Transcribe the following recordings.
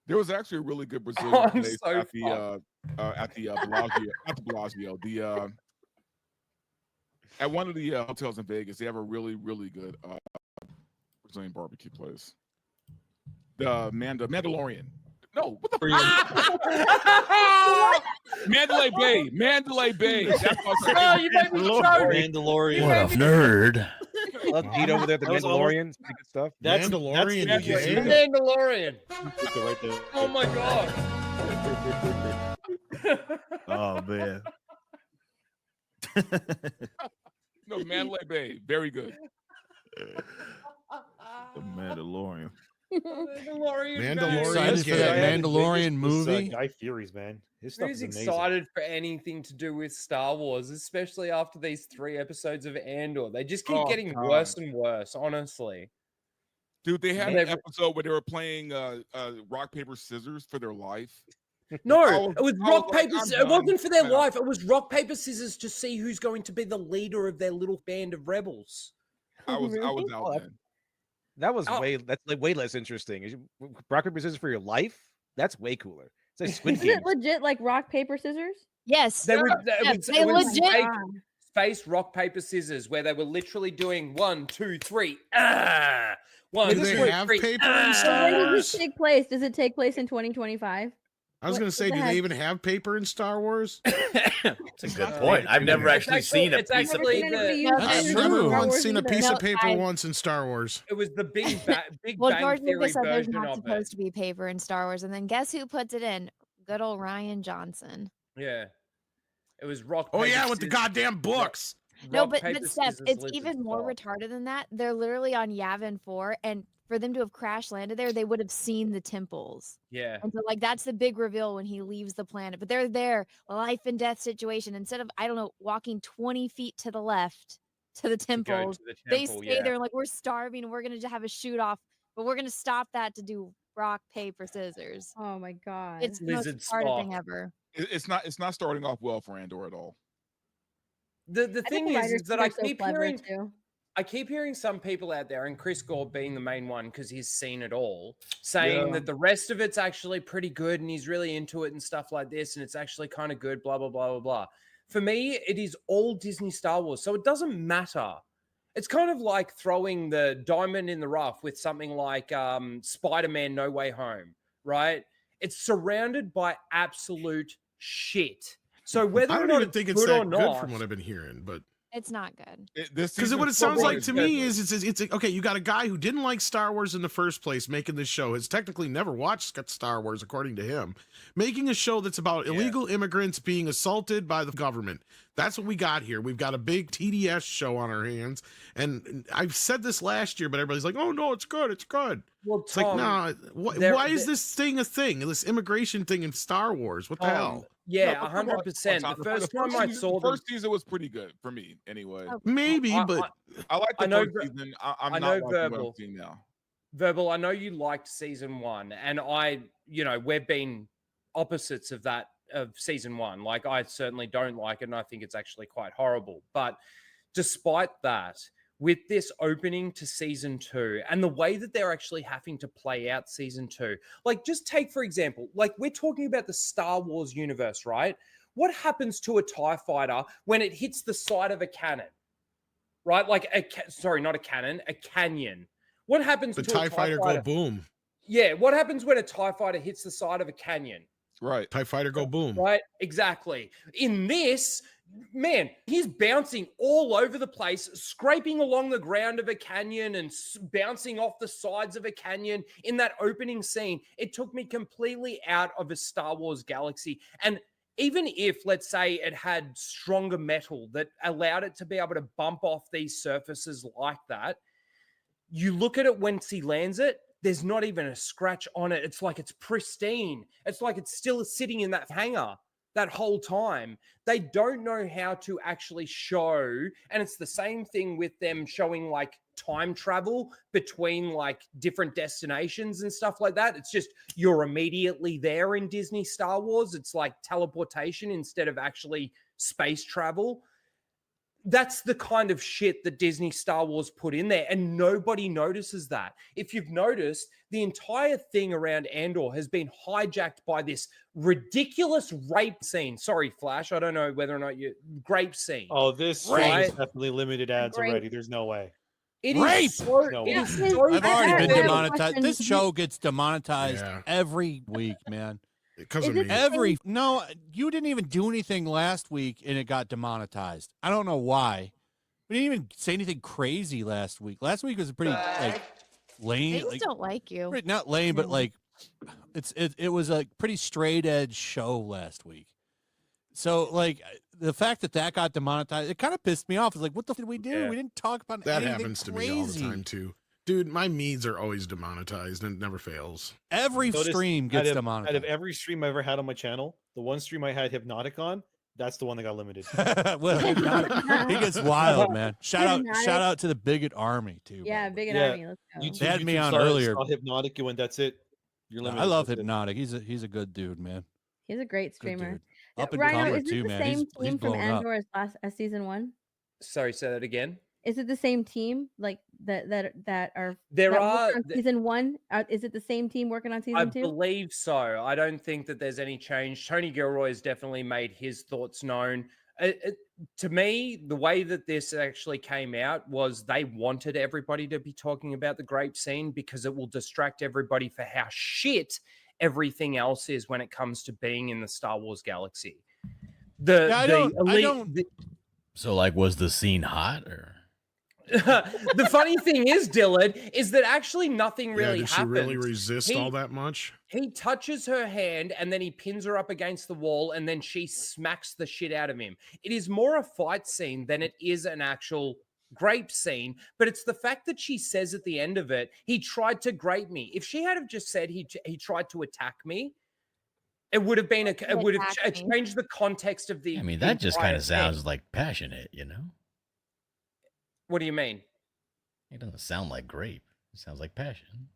There was actually a really good Brazilian I'm place so at the Bellagio, not the Bellagio, at one of the hotels in Vegas. They have a really, really good Brazilian barbecue place. The Mandalorian. No, what the Mandalay Bay. Mandalay Bay. That's what Oh, I'm you made me choke. Mandalorian. What a nerd. Love Pete over there at the That was almost- Mandalorian. Pretty good stuff. Mandalorian, That's did you say? The Mandalorian. right there. Oh my god. Oh man. No, Mandalay Bay. Very good. The Mandalorian. Mandalorian. Mandalorian. Excited for that Mandalorian movie? Guy Fieri's, man. His stuff Who's is amazing. excited for anything to do with Star Wars, especially after these 3 episodes of Andor? They just keep getting worse and worse, honestly. Dude, they had And an episode where they were playing rock, paper, scissors for their life. No, it was rock, paper. I'm It wasn't done. for their life. It was rock, paper, scissors to see who's going to be the leader of their little band of rebels. I was out then. That was Oh. that's like way less interesting. Rock, paper, scissors for your life? That's way cooler. It's like Squid Is Game. it legit like rock, paper, scissors? Yes. They were, Yes, it they was legit. space rock, paper, scissors, where they were literally doing 1, 2, 3. One, Do two, they have three, paper in So Star when does Wars? this take place? Does it take place in 2025? I was going to say, do they even have paper in Star Wars? That's a good point. I've never actually seen a it's piece of actually paper. I've Star never Wars once seen a either. piece No, of paper I- once in Star Wars. It was the big Big Well, Bang George Theory Lucas said there's version not of supposed it. to be paper in Star Wars, and then guess who puts it in? Good old Ryan Johnson. Yeah. It was rock, Oh paper, yeah, with the scissors. goddamn books. No, Rock, but paper, Steph, scissors, it's lizard even more style. retarded than that. They're literally on Yavin 4, and for them to have crash landed there, they would have seen the temples. Yeah. And so, like, that's the big reveal when he leaves the planet. But they're there, life and death situation. Instead of, I don't know, walking 20 feet to the left to the To go temples, to the they temple, stay yeah. there like, we're starving and we're going to have a shoot off, but we're going to stop that to do rock, paper, scissors. Oh my god. It's the most Lizard retarded thing Spock. ever. It's not starting off well for Andor at all. The I think thing the is writers that are I so keep clever, hearing too. I keep hearing some people out there, and Chris Gore being the main one because he's seen it all, saying that the rest of it's actually pretty good and he's really into it and stuff like this, and it's actually kind of good, blah, blah, blah, blah, blah. For me, it is all Disney Star Wars, so it doesn't matter. It's kind of like throwing the diamond in the rough with something like Spider-Man No Way Home, right? It's surrounded by absolute shit. So whether I or don't not even think it's good or that good not, from what I've been hearing, but It's not good. because what it sounds like to me is it's okay. You got a guy who didn't like Star Wars in the first place making this show. Has technically never watched Star Wars, according to him, making a show that's about illegal immigrants being assaulted by the government. That's what we got here. We've got a big TDS show on our hands, and I've said this last year, but everybody's like, "Oh no, it's good, it's good." Well, It's like, Tom, nah. Why is this thing a thing? This immigration thing in Star Wars? What the hell? Yeah, No, but come on, 100%. Tom, The first time I season- saw the them, first season was pretty good for me, anyway. Maybe, I- but I like the I know first Ver- season. I'm I not know liking what Verbal. I'm seeing now. Verbal, I know you liked season 1, and we've been opposites of that, of season 1. Like, I certainly don't like it, and I think it's actually quite horrible. But despite that, with this opening to season 2 and the way that they're actually having to play out season 2, like, just take, for example, like, we're talking about the Star Wars universe, right? What happens to a TIE fighter when it hits the side of a cannon? Right? Like, sorry, not a cannon, a canyon. What happens the to TIE a fighter go boom. Yeah, what happens when a TIE fighter hits the side of a canyon? Right. TIE fighter go boom. Right? Exactly. In this, man, he's bouncing all over the place, scraping along the ground of a canyon and bouncing off the sides of a canyon in that opening scene. It took me completely out of a Star Wars galaxy. And even if, let's say, it had stronger metal that allowed it to be able to bump off these surfaces like that, you look at it once he lands it, there's not even a scratch on it. It's like it's pristine. It's like it's still sitting in that hangar that whole time. They don't know how to actually show, and it's the same thing with them showing like time travel between like different destinations and stuff like that. It's just you're immediately there in Disney Star Wars. It's like teleportation instead of actually space travel. that's the kind of shit that Disney Star Wars put in there, and nobody notices that. If you've noticed, the entire thing around Andor has been hijacked by this ridiculous rape scene. Sorry, Flash, I don't know whether or not you grape scene. Oh, this show Right. is definitely limited ads Great. already. There's no way. It Rape! is so, No it way. is Yeah. so I've already I been have a demonetized. question. This show gets demonetized Yeah. every week, man. Because Is of it me. Every no, you didn't even do anything last week and it got demonetized. I don't know why. We didn't even say anything crazy last week. Last week was a pretty like They lame, just like, don't like you. not lame, but No. like it was a pretty straight edge show last week. So like the fact that got demonetized, it kind of pissed me off. It's like, what the f- did we do? Yeah. We didn't talk about That anything happens to crazy. me all the time too. Dude, my meads are always demonetized and it never fails. Every Notice stream gets out demonetized. of every stream I ever had on my channel, the one stream I had Hypnotic on, that's the one that got limited. Well, he gets wild, man. Shout Hypnotic. out to the Bigot Army too. by Yeah, the way. big and Yeah. army. Let's go. YouTube, They had me YouTube on saw it, earlier. saw Hypnotic, you went, that's it. You're limited. I love That's it. Hypnotic. He's a good dude, man. He's a great Good streamer. dude. Up and Rhino, comer is it too, the man. same He's team from blowing up. Andor as season 1? Sorry, say that again. Is it the same team like that are There that are worked on season 1? Is it the same team working on I season 2? believe so. I don't think that there's any change. Tony Gilroy has definitely made his thoughts known. To me, the way that this actually came out was they wanted everybody to be talking about the grape scene because it will distract everybody for how shit everything else is when it comes to being in the Star Wars galaxy. I don't- So, like, was the scene hot or? The funny thing is, Dylan, is that actually nothing really did she happens. really resist He- all that much? He touches her hand and then he pins her up against the wall and then she smacks the shit out of him. It is more a fight scene than it is an actual grape scene, but it's the fact that she says at the end of it, he tried to grape me. If she had have just said he tried to attack me, it would have been it would have Attack me. changed the context of the I mean, that just entire kind of thing. sounds like passionate, you know? What do you mean? It doesn't sound like grape. It sounds like passion.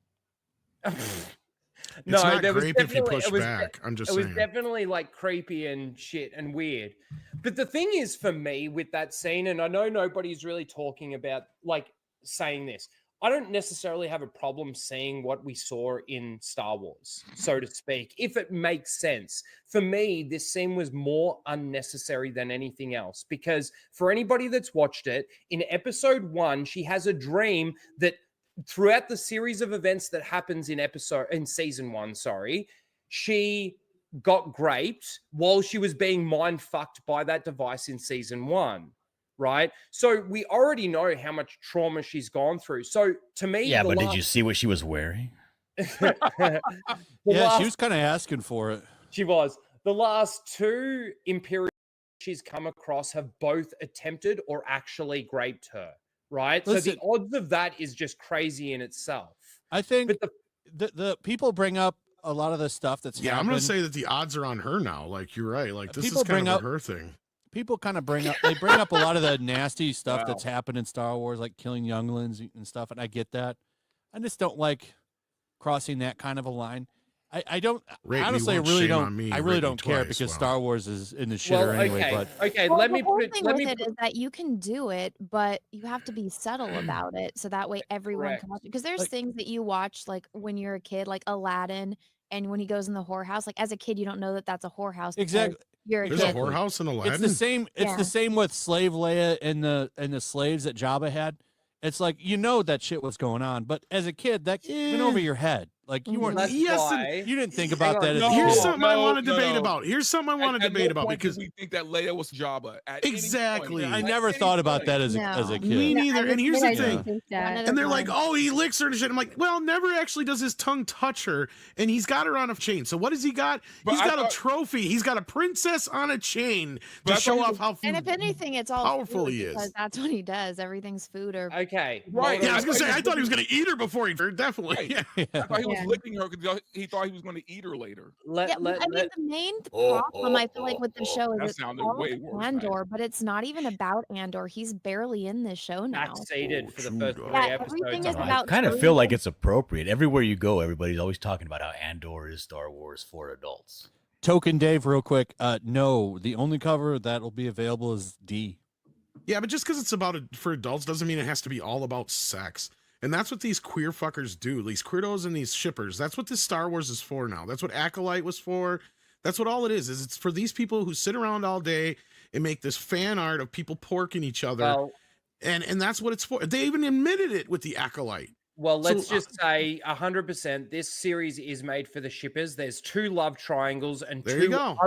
It's No, not there was grape if you definitely- push it was back. I'm just It was saying. definitely like creepy and shit and weird. But the thing is for me with that scene, and I know nobody's really talking about like saying this, I don't necessarily have a problem seeing what we saw in Star Wars, so to speak, if it makes sense. For me, this scene was more unnecessary than anything else because for anybody that's watched it, in episode 1, she has a dream that throughout the series of events that happens in season 1, she got graped while she was being mind fucked by that device in season 1. Right. So we already know how much trauma she's gone through. So to me, Yeah, the but did last- you see what she was wearing? the Yeah, last- she was kind of asking for it. She was. The last 2 Imperial she's come across have both attempted or actually graped her. Right. Listen- So the odds of that is just crazy in itself. I think But the people bring up a lot of the stuff that's Yeah, I'm gonna happened. say that the odds are on her now. Like you're right. Like this People is kind bring of up- a her thing. People kind of bring up a lot of the nasty stuff Wow. that's happened in Star Wars, like killing younglings and stuff, and I get that. I just don't like crossing that kind of a line. I don't Rate me honestly. I once, really shame don't. on me. I Rate really me don't care twice. because Wow. Star Wars is in the shitter Well, anyway. okay. But Okay, Well, let the me whole put it thing let with me it put, is that you can do it, but you have to be subtle about it, so that way everyone Correct. can watch it. Because there's Like- things that you watch, like when you're a kid, like Aladdin, and when he goes in the whorehouse. Like as a kid, you don't know that that's a whorehouse. because exactly. You're a There's a kid. whorehouse in Aladdin. It's the same. It's Yeah. the same with Slave Leia and the slaves that Jabba had. It's like that shit was going on, but as a kid, that went over your head. Like you weren't. that's Yes, and- why. You didn't think Hang about on, that as no, a Here's kid. something I want to no, debate no. about. Here's something I want to At debate no about point did because we think that Leia was Jabba. At any point. Exactly. I At never any thought about point. that as a kid. me Yeah, neither. as a And here's kid, the I didn't thing. think One that. at a And they're like, time. oh, he licks her and shit. I'm like, well, never actually does his tongue touch her. And he's got her on a chain. So what has he got? But He's I got a thought- trophy. He's got a princess on a chain But I to thought show he off was- how And if anything, it's all powerful food he is. because that's what he does. Everything's food or Okay. Right. hold Yeah, I on. was gonna say I thought he was gonna eat her before he definitely. Right. Yeah. I thought he was Yeah. licking her because he thought he was going to eat her later. Let, Yeah, let, but I mean, let- the main Oh, problem I feel like with the show is That it's sounded called way worse, man. Andor, but it's not even about Andor. He's barely in this show now. backseated for the true, first dog. 3 Yeah, episodes. everything is I about I kind of story. feel like it's appropriate. Everywhere you go, everybody's always talking about how Andor is Star Wars for adults. Token Dave, real quick. No, the only cover that'll be available is D. Yeah, but just because it's about for adults doesn't mean it has to be all about sex. And that's what these queer fuckers do. These queerdos and these shippers. That's what this Star Wars is for now. That's what Acolyte was for. That's what all it is it's for these people who sit around all day and make this fan art of people porking each other. Well, and that's what it's for. They even admitted it with the Acolyte. Well, let's just say 100%. This series is made for the shippers. There's 2 love triangles and There you go.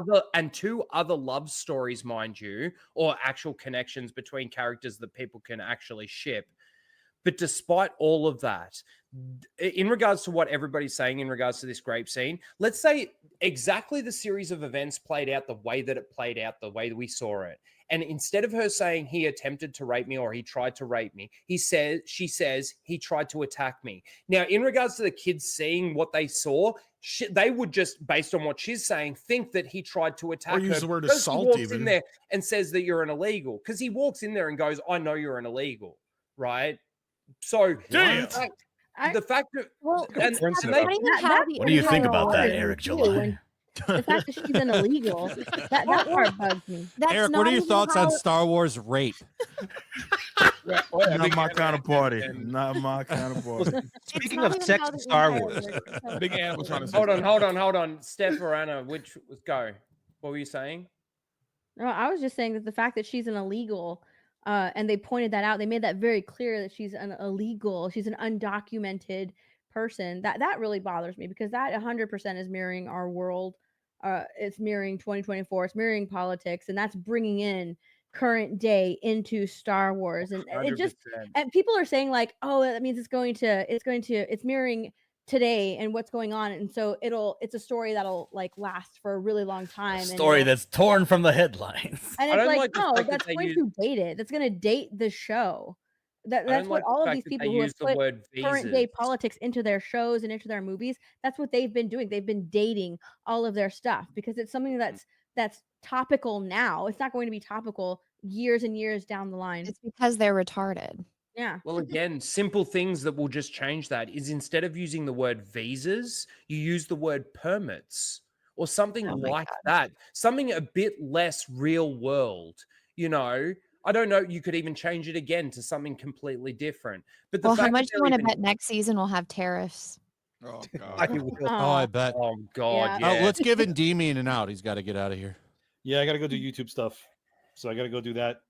two other love stories, mind you, or actual connections between characters that people can actually ship. But despite all of that, in regards to what everybody's saying in regards to this grape scene, let's say exactly the series of events played out the way that it played out, the way that we saw it. And instead of her saying he attempted to rape me or he tried to rape me, she says he tried to attack me. Now, in regards to the kids seeing what they saw, they would just, based on what she's saying, think that he tried to attack her. Or use the word because assault he walks even. in there and says that you're an illegal, because he walks in there and goes, I know you're an illegal, right? So Damn. the fact that Well, and that's they- funny how the What do you think overall about that, order Eric too, July? and The fact that she's an illegal, that part bugs me. That's Eric, not what are your even thoughts how on it- Star Wars rape? Not my kind of party. Not my kind of party. it's Speaking not of even sex how in the Star empire Wars, works, so- Big Ann was trying to say. hold on. Steph or Anna, which was go? What were you saying? No, I was just saying that the fact that she's an illegal, and they pointed that out, they made that very clear that she's an illegal, she's an undocumented person. That really bothers me because that 100% is mirroring our world. It's mirroring 2024. It's mirroring politics, and that's bringing in current day into Star Wars. And it just 100%. and people are saying like, oh, that means it's mirroring today and what's going on, and so it's a story that'll like last for a really long time. A story and that's torn from the headlines. and I it's don't like, like the no, fact that that's they going use- to date it. That's going to date the show. I That's don't what like the all of fact these that they people who have use the put word current day visas. politics into their shows and into their movies. That's what they've been doing. They've been dating all of their stuff because it's something that's topical now. It's not going to be topical years and years down the line. It's because they're retarded. Yeah. Well, again, simple things that will just change that is instead of using the word visas, you use the word permits or something Oh my like God. that. Something a bit less real world, you know. I don't know. You could even change it again to something completely different. But the Well, how fact that much do you they're want to even- bet next season we'll have tariffs? Oh I god. will. Oh, I Aw. bet. Oh God, Yeah. yeah. Let's give Endymion an out. He's got to get out of here. Yeah, I got to go do YouTube stuff. So I got to go do that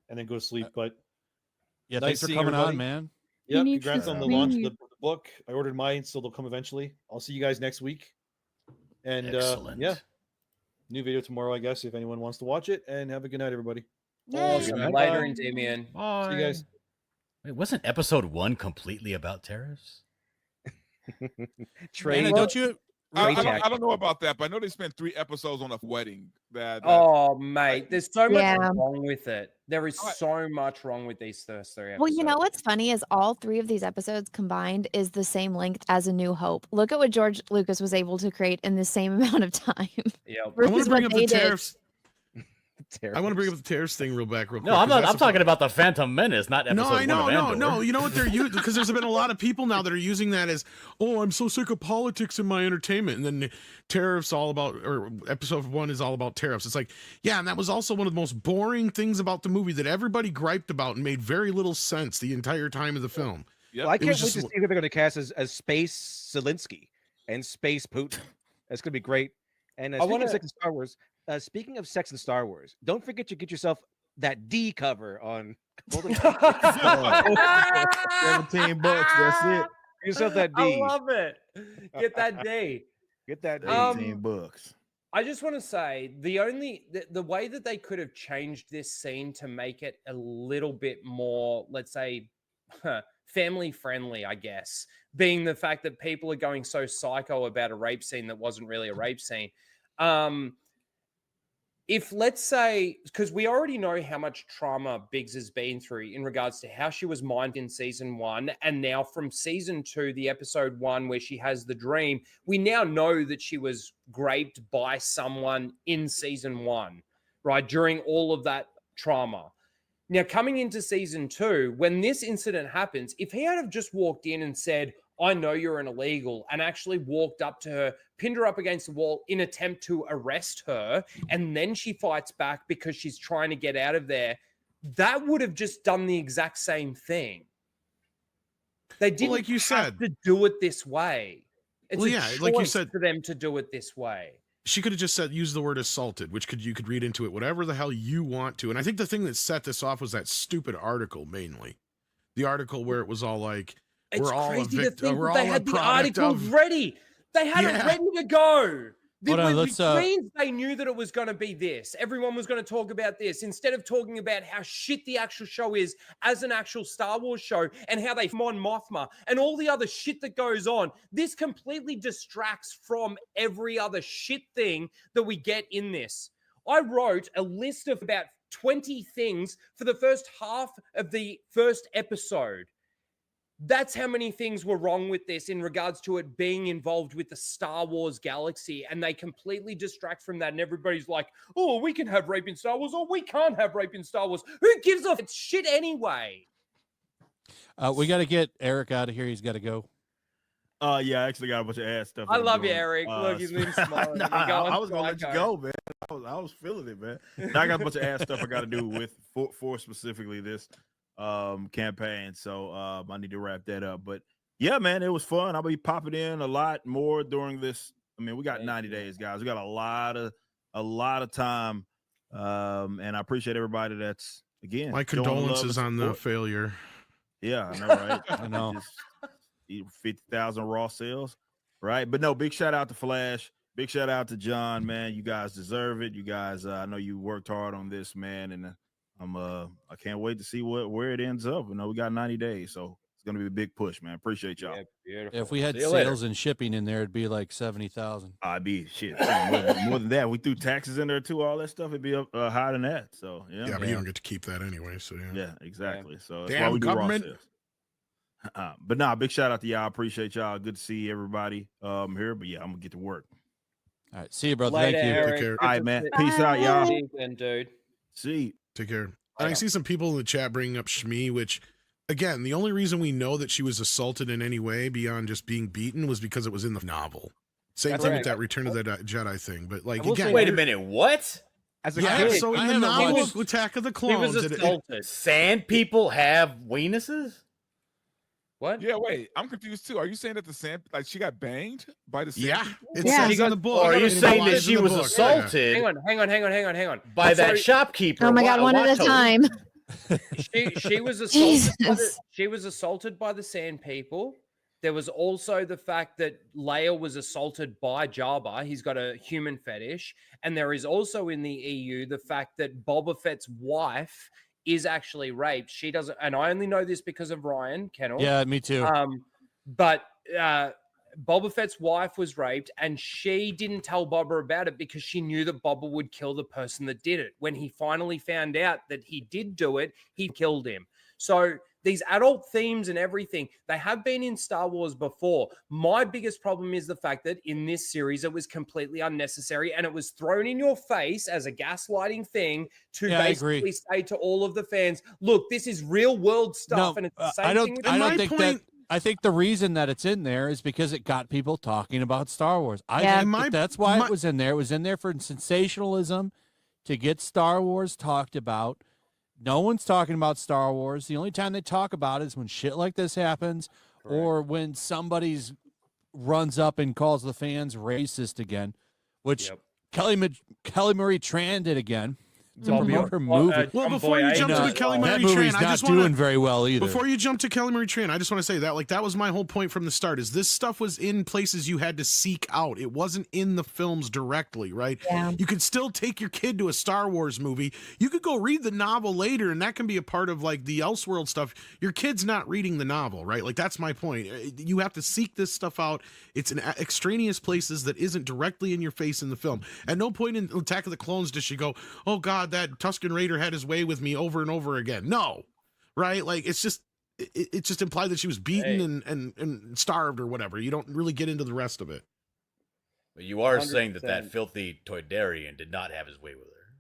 and then go to sleep. But Yeah, Nice thanks for seeing coming everybody. on, man. yeah, need congrats to on the launch of read. the book. I ordered mine, so they'll come eventually. I'll see you guys next week. And Excellent. yeah, new video tomorrow, I guess, if anyone wants to watch it. And have a good night, everybody. Awesome. Good night. Later Bye. in Damien. See you guys. Wait, wasn't episode 1 completely about tariffs? Trade. Anna, don't you? Jack. I don't know about that, but I know they spent 3 episodes on a wedding. That Oh, mate, there's so much Yeah. wrong with it. There is Alright. so much wrong with these first 3 episodes. Well, you know what's funny is all 3 of these episodes combined is the same length as A New Hope. Look at what George Lucas was able to create in the same amount of time. Yeah. I want versus to bring what up the they did. tariffs. I want to bring up the tariffs thing real quick. No, I'm 'cause not. that's I'm a- talking about the Phantom Menace, not episode No, I 1 know, of no, Andor. no. You know what they're using? Because there's been a lot of people now that are using that as, oh, I'm so sick of politics in my entertainment. And then tariffs all about, or episode 1 is all about tariffs. It's like, yeah, and that was also one of the most boring things about the movie that everybody griped about and made very little sense the entire time of the film. Yep. Well, I It can't was wait to just- see who they're going to cast as Space Zelensky and Space Putin. That's going to be great. And speaking of sex and Star Wars, speaking of sex and Star Wars, don't forget to get yourself that D cover on Golden. 17 bucks. That's it. Get yourself that I D. love it. Get that D. Get that D. 18 bucks. I just want to say the way that they could have changed this scene to make it a little bit more, let's say, family friendly, I guess, being the fact that people are going so psycho about a rape scene that wasn't really a rape scene. If let's say, because we already know how much trauma Biggs has been through in regards to how she was mined in season 1, and now from season 2, the episode 1 where she has the dream, we now know that she was raped by someone in season 1, right? During all of that trauma. Now, coming into season 2, when this incident happens, if he had have just walked in and said, I know you're an illegal, and actually walked up to her, pinned her up against the wall in attempt to arrest her, and then she fights back because she's trying to get out of there, that would have just done the exact same thing. They didn't like you have said, to do it this way. It's a choice like you said, for them to do it this way. She could have just said, use the word assaulted, which you could read into it whatever the hell you want to. And I think the thing that set this off was that stupid article mainly. The article where it was all like, It's we're all crazy a to victim. think We're that all they a had the product articles of... ready. They had it ready to go. Hold on, Which means they knew that it was going to be this. Everyone was going to talk about this instead of talking about how shit the actual show is as an actual Star Wars show and how they Mon Mothma and all the other shit that goes on. This completely distracts from every other shit thing that we get in this. I wrote a list of about 20 things for the first half of the first episode. That's how many things were wrong with this in regards to it being involved with the Star Wars galaxy. And they completely distract from that. And everybody's like, oh, we can have rape in Star Wars or we can't have rape in Star Wars. Who gives a shit anyway? We got to get Eric out of here. He's got to go. Yeah, I actually got a bunch of ass stuff. I I'm love you, doing. Eric. Look, he's been smiling. I was gonna let you go, man. I was feeling it, man. Now I got a bunch of ass stuff I got to do with for specifically this campaign, so I need to wrap that up. But yeah, man, it was fun. I'll be popping in a lot more during this. I mean, we got 90 days, guys. We got a lot of time, and I appreciate everybody that's again. My condolences on the failure. Yeah, I know, right? I know. 50,000 raw sales, right? But no, big shout out to Flash. Big shout out to John, man. You guys deserve it. You guys, I know you worked hard on this, man, and I can't wait to see where it ends up. You know, we got 90 days, so it's gonna be a big push, man. Appreciate y'all. Yeah, beautiful. If we had sales and shipping in there, it'd be like 70,000. I'd be shit more than that. We threw taxes in there too, all that stuff. It'd be higher than that. So yeah, but you don't get to keep that anyway. So yeah, exactly. Yeah. So that's Damn why we do government. raw sales. But nah, big shout out to y'all. Appreciate y'all. Good to see everybody here. But yeah, I'm gonna get to work. All right, see you, brother. Later, Thank you. Eric. Take care. All right, man. Peace out, y'all. And dude, See. Take care. I see some people in the chat bringing up Shmi, which, again, the only reason we know that she was assaulted in any way beyond just being beaten was because it was in the novel. Same thing with that Return of the Jedi thing. But like, again, wait a minute, what? As a yeah, kid, so in the novel, Attack of the Clones, he was assaulted. Sand people have weenuses? What? Yeah, wait. I'm confused too. Are you saying that the sand, like she got banged by the sand? Yeah, people? it Yeah. says in the book. Or are you It saying that implies she in the was book. assaulted Hang on. by that Sorry. shopkeeper? Oh my God, one at a Watto? time. She was assaulted. Jesus. She was assaulted by the Sand People. There was also the fact that Leia was assaulted by Jabba. He's got a human fetish, and there is also in the EU the fact that Boba Fett's wife is actually raped. She doesn't, and I only know this because of Ryan Kennel. Yeah, me too. But Boba Fett's wife was raped, and she didn't tell Boba about it because she knew that Boba would kill the person that did it. When he finally found out that he did do it, he killed him. So these adult themes and everything, they have been in Star Wars before. My biggest problem is the fact that in this series, it was completely unnecessary and it was thrown in your face as a gaslighting thing to basically say to all of the fans, look, this is real world stuff. And it's the same thing with I think the reason that it's in there is because it got people talking about Star Wars. I think that's why it was in there. It was in there for sensationalism, to get Star Wars talked about. No one's talking about Star Wars. The only time they talk about it is when shit like this happens, or when somebody's runs up and calls the fans racist again, which Kelly Marie Tran did again. To promote her movie. Well, before you jump to Kelly Marie that movie's Tran, I not just want doing very well either. Before you jump to Kelly Marie Tran, I just want to say that that was my whole point from the start. Is this stuff was in places you had to seek out. It wasn't in the films directly, right? Yeah. You could still take your kid to a Star Wars movie. You could go read the novel later, and that can be a part of like the Elseworld stuff. Your kid's not reading the novel, right? Like that's my point. You have to seek this stuff out. It's in extraneous places that isn't directly in your face in the film. At no point in Attack of the Clones does she go, "Oh God, that Tusken Raider had his way with me over and over again." No, right? Like it's just implied that she was beaten and starved or whatever. You don't really get into the rest of it. But you are saying that filthy Toydarian did not have his way with her.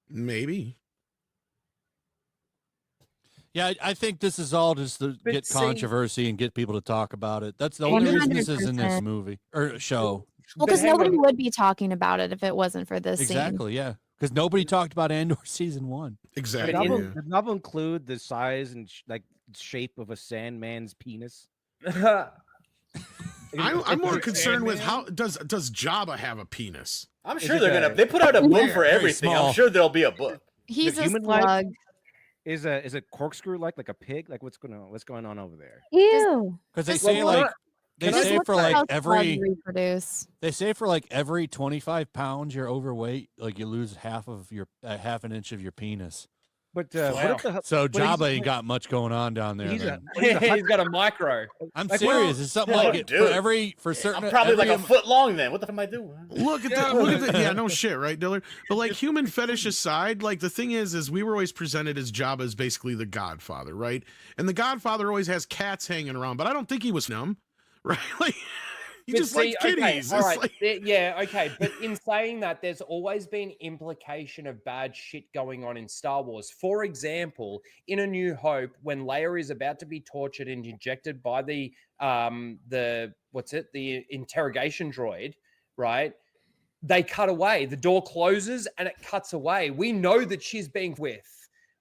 Maybe. Yeah, I think this is all just to get controversy and get people to talk about it. That's the only reason this is in this 100%. movie or show. Well, because nobody would be talking about it if it wasn't for this scene. Exactly, yeah. because nobody talked about Andor season 1. Exactly. Does the novel include the size and like shape of a Sandman's penis? I'm more concerned with how does Jabba have a penis? I'm sure they're gonna. They put out a book for everything. I'm sure there'll be a book. He's a slug. Is it corkscrew like a pig? Like what's going on over there? Ew. Because they say like they say for like every reproduce. They say for like every 25 pounds you're overweight, like you lose half an inch of your penis. But so Jabba ain't got much going on down there. He's got a micro. I'm serious. It's something like it for certain. I'm probably like a foot long. Then what the fuck am I doing? Look at the yeah, no shit, right, Dillard? But like human fetish aside, like the thing is we were always presented as Jabba as basically the Godfather, right? And the Godfather always has cats hanging around, but I don't think he was numb, right? Like. He just likes kitties. Okay, all right. Yeah, okay. But in saying that, there's always been implication of bad shit going on in Star Wars. For example, in A New Hope, when Leia is about to be tortured and injected by the interrogation droid, right? They cut away. The door closes and it cuts away. We know that she's being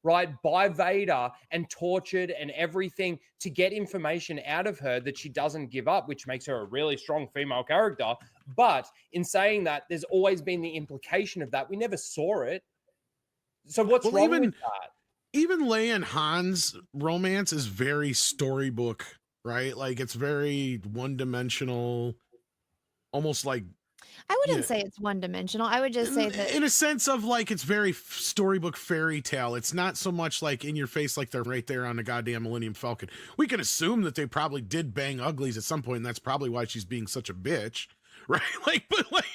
right, by Vader and tortured and everything to get information out of her that she doesn't give up, which makes her a really strong female character. But in saying that, there's always been the implication of that. We never saw it. So what's wrong with that? Even Leia and Han's romance is very storybook, right? Like it's very one-dimensional, almost like I wouldn't say it's one-dimensional. I would just say that in a sense of like it's very storybook fairy tale. It's not so much like in your face like they're right there on the goddamn Millennium Falcon. We can assume that they probably did bang uglies at some point, and that's probably why she's being such a bitch, right? Like, but like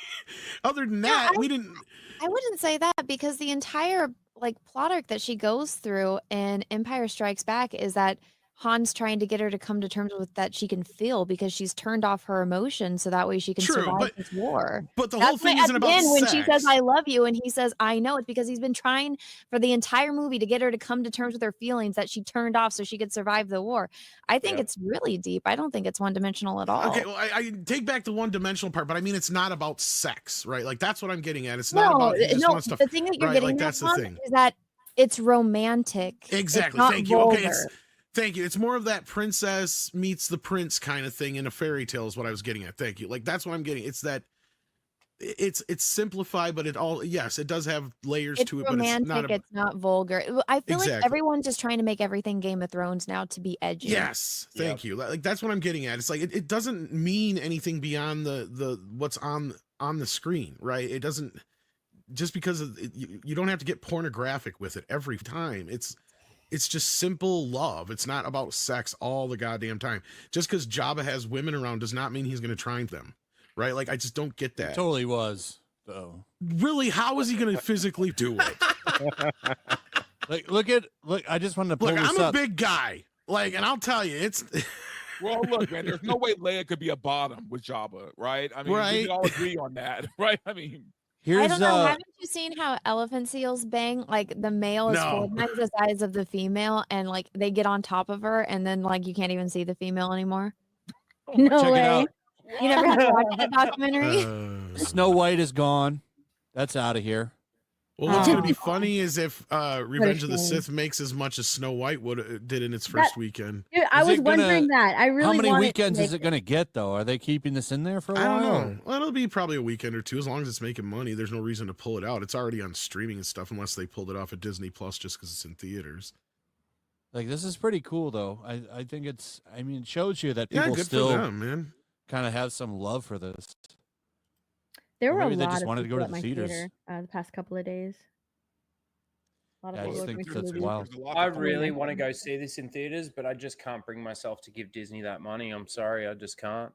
other than that, we didn't. I wouldn't say that because the entire like plot arc that she goes through in Empire Strikes Back is that Han's trying to get her to come to terms with that she can feel because she's turned off her emotions so that way she can survive this war. But the whole thing isn't about sex. When she says I love you and he says I know, it's because he's been trying for the entire movie to get her to come to terms with her feelings that she turned off so she could survive the war. I think it's really deep. I don't think it's one-dimensional at all. Okay, well, I take back the one-dimensional part, but I mean it's not about sex, right? Like that's what I'm getting at. It's not about stuff. The thing that you're getting that's the thing. Is that it's romantic. Exactly. Thank you. Okay, thank you. It's more of that princess meets the prince kind of thing in a fairy tale is what I was getting at. Thank you. Like that's what I'm getting. It's that it's simplified, but it does have layers to it. Romantic, but it's not vulgar. I feel like everyone's just trying to make everything Game of Thrones now to be edgy. Yes, thank you. Like that's what I'm getting at. It's like it doesn't mean anything beyond the what's on the screen, right? It doesn't just because you don't have to get pornographic with it every time. It's just simple love. It's not about sex all the goddamn time. Just because Jabba has women around does not mean he's going to try them, right? Like, I just don't get that. It totally was, though. Really? How is he going to physically do it? Look, I just wanted to pull this I'm up. a big guy. Like, and I'll tell you, it's... Well, look, man, there's no way Leia could be a bottom with Jabba, right? I mean, we can all agree on that, right? I mean... I don't know. Haven't you seen how elephant seals bang? Like the male is 4 times the size of the female, and like they get on top of her, and then like you can't even see the female anymore. No way. You never had to watch that documentary? Snow White is gone. That's out of here. Well, what's going to be funny is if Revenge of the Sith makes as much as Snow White did in its first weekend. Dude, I was wondering that. I really How many weekends is it going to get, though? Are they keeping this in there for a while? I don't know. Well, it'll be probably a weekend or two. As long as it's making money, there's no reason to pull it out. It's already on streaming and stuff, unless they pulled it off at Disney Plus just because it's in theaters. Like, this is pretty cool, though. I think it shows you that people good still for them, man. Kind of have some love for this. There were a maybe lot they just of wanted to go people to the at my theaters. theater the past couple of days. A lot of I just people think going to that's movies. wild. I really want to go see this in theaters, but I just can't bring myself to give Disney that money. I'm sorry, I just can't.